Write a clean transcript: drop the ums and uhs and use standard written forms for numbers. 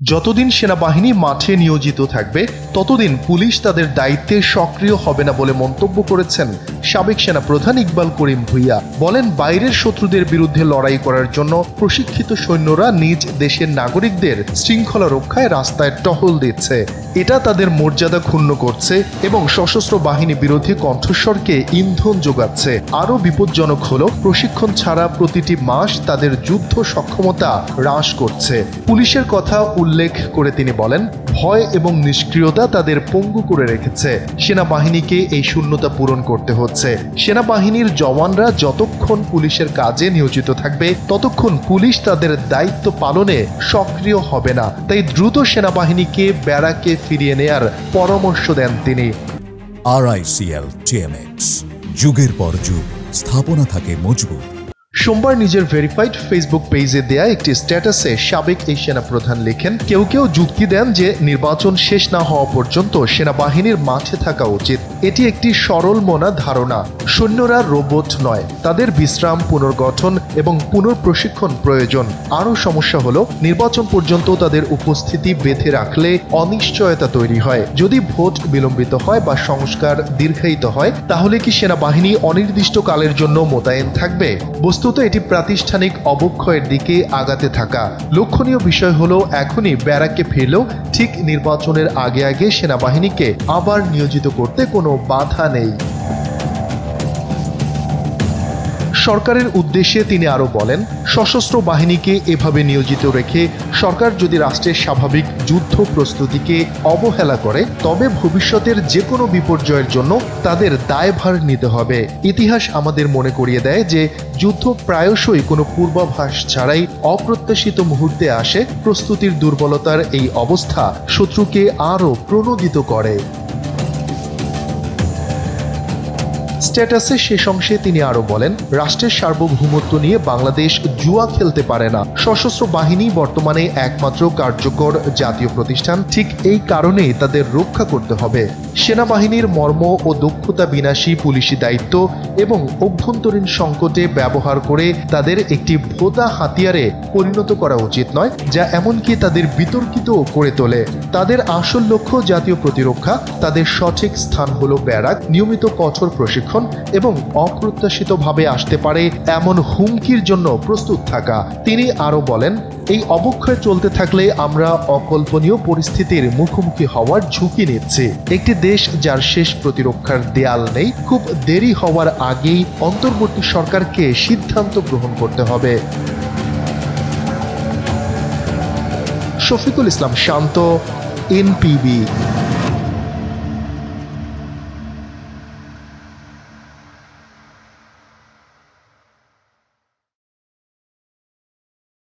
যতদিন সেনাবাহিনী মাঠে নিয়োজিত থাকবে ততদিন পুলিশ তাদের দায়িত্বে সক্রিয় হবে না বলে মন্তব্য করেছেন সাবেক সেনাপ্রধান ইকবাল করিম ভূঁইয়া। বলেন, বাইরের শত্রুদের বিরুদ্ধে লড়াই করার জন্য প্রশিক্ষিত সৈন্যরা নিজ দেশের নাগরিকদের শৃঙ্খলা রক্ষায় রাস্তায় টহল দিচ্ছে। এটা তাদের মর্যাদা ক্ষুণ্ণ করছে এবং সশস্ত্র বাহিনী বিরোধী কণ্ঠস্বরকে ইন্ধন যোগাচ্ছে। আরও বিপজ্জনক হলো, প্রশিক্ষণ ছাড়া প্রতিটি মাস তাদের যুদ্ধ সক্ষমতা হ্রাস করছে। পুলিশের কথা উল্লেখ করে তিনি বলেন, ভয় এবং নিষ্ক্রিয়তা তাদের পঙ্গু করে রেখেছে। সেনাবাহিনীকে এই শূন্যতা পূরণ করতে হচ্ছে। সেনাবাহিনীর জওয়ানরা যতক্ষণ পুলিশের কাজে নিয়োজিত থাকবে ততক্ষণ পুলিশ তাদের দায়িত্ব পালনে সক্রিয় হবে না। তাই দ্রুত সেনাবাহিনীকে ব্যারাকে ফিরিয়ে নেয়ার পরামর্শ দেন তিনি। RICL TMX, যুগের পর যুগ স্থাপনা থাকে মজবুত। সোমবার নিজের ভেরিফাইড ফেসবুক পেজে দেয়া একটি স্ট্যাটাসে সাবেক এই সেনাপ্রধান লেখেন, কেউ কেউ যুক্তি দেন যে নির্বাচন শেষ না হওয়া পর্যন্ত সেনাবাহিনীর মাঠে থাকা উচিত। এটি একটি সরল মনা ধারণা। সৈন্যরা রোবট নয়, তাদের বিশ্রাম, পুনর্গঠন এবং পুনঃপ্রশিক্ষণ প্রয়োজন। আরও সমস্যা হলো, নির্বাচন পর্যন্ত তাদের উপস্থিতি বেঁধে রাখলে অনিশ্চয়তা তৈরি হয়। যদি ভোট বিলম্বিত হয় বা সংস্কার দীর্ঘায়িত হয়, তাহলে কি সেনাবাহিনী অনির্দিষ্টকালের জন্য মোতায়েন থাকবে? বস্তুত এটি প্রাতিষ্ঠানিক অবক্ষয়ের দিকে আগাতে থাকা। লক্ষণীয় বিষয় হলো, এখনই ব্যারাকে ফিরলেও ঠিক নির্বাচনের আগে আগে সেনাবাহিনীকে আবার নিয়োজিত করতে কোনো বাধা নেই। সরকারের উদ্দেশ্যে তিনি আরও বলেন, সশস্ত্র বাহিনীকে এভাবে নিয়োজিত রেখে সরকার যদি রাষ্ট্রের স্বাভাবিক যুদ্ধ প্রস্তুতিকে অবহেলা করে, তবে ভবিষ্যতের যে কোনো বিপর্যয়ের জন্য তাদের দায়ভার নিতে হবে। ইতিহাস আমাদের মনে করিয়ে দেয় যে যুদ্ধ প্রায়শই কোনো পূর্বাভাস ছাড়াই অপ্রত্যাশিত মুহূর্তে আসে। প্রস্তুতির দুর্বলতার এই অবস্থা শত্রুকে আরও প্রণোদিত করে। স্ট্যাটাসে শেষ অংশে তিনি আরো বলেন, রাষ্ট্রের সার্বভৌমত্ব নিয়ে বাংলাদেশ জুয়া খেলতে পারে না। সশস্ত্র বাহিনী বর্তমানে একমাত্র কার্যকর জাতীয় প্রতিষ্ঠান। ঠিক এই কারণেই তাদের রক্ষা করতে হবে। সেনাবাহিনীর মর্ম ও দক্ষতা বিনাশী পুলিশি দায়িত্ব এবং অভ্যন্তরীণ সংকটে ব্যবহার করে তাদের একটি ভোঁতা হাতিয়ারে পরিণত করা উচিত নয়, যা এমনকি তাদের বিতর্কিত করে তোলে। তাদের আসল লক্ষ্য জাতীয় প্রতিরক্ষা। তাদের সঠিক স্থান হলো ব্যারাক, নিয়মিত কঠোর প্রশিক্ষণ এবং অপ্রত্যাশিতভাবে আসতে পারে এমন হুমকির জন্য প্রস্তুত থাকা। তিনি আরো বলেন, এই অবক্ষয় চলতে থাকলে আমরা অকল্পনীয় পরিস্থিতির মুখোমুখি হওয়ার ঝুঁকি নিচ্ছি। একটি দেশ যার শেষ প্রতিরক্ষার দেয়াল নেই, খুব দেরি হওয়ার আগেই অন্তর্বর্তী সরকারকে সিদ্ধান্ত গ্রহণ করতে হবে। শফিকুল ইসলাম শান্ত, NPB।